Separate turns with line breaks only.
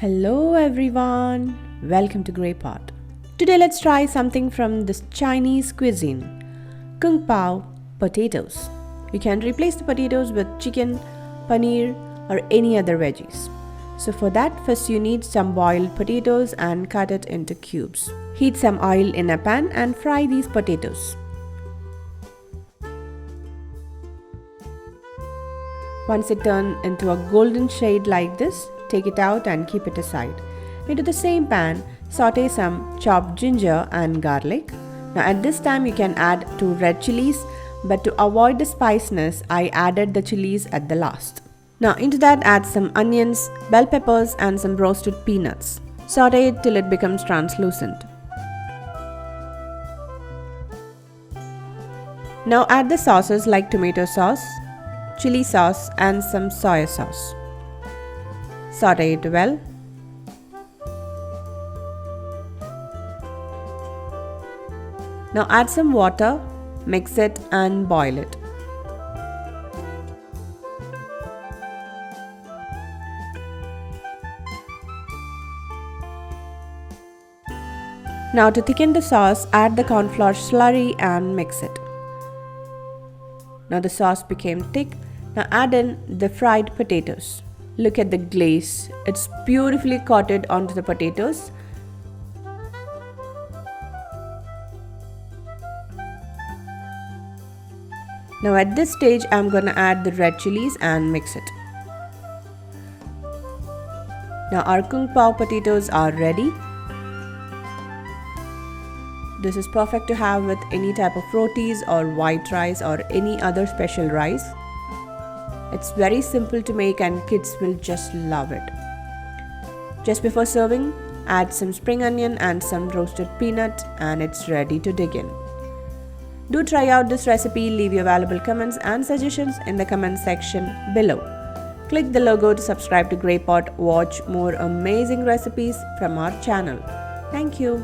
Hello everyone, welcome to Grey Pot. Today let's try something from this Chinese cuisine, Kung Pao Potatoes. You can replace the potatoes with chicken, paneer or any other veggies. So for that, first you need some boiled potatoes and cut it into cubes. Heat some oil in a pan and fry these potatoes. Once it turns into a golden shade like this, take it out and keep it aside. Into the same pan, saute some chopped ginger and garlic. Now at this time you can add 2 red chilies, but to avoid the spiciness, I added the chilies at the last. Now into that add some onions, bell peppers and some roasted peanuts. Saute it till it becomes translucent. Now add the sauces like tomato sauce, chili sauce and some soy sauce. Saute it well. Now add some water, mix it and boil it. Now to thicken the sauce, add the cornflour slurry and mix it. Now the sauce became thick. Now add in the fried potatoes. Look at the glaze, it's beautifully coated onto the potatoes. Now at this stage I'm gonna add the red chilies and mix it. Now our Kung Pao potatoes are ready. This is perfect to have with any type of rotis or white rice or any other special rice. It's very simple to make and kids will just love it. Just before serving, add some spring onion and some roasted peanut and it's ready to dig in. Do try out this recipe, leave your valuable comments and suggestions in the comment section below. Click the logo to subscribe to Grey Pot, watch more amazing recipes from our channel. Thank you.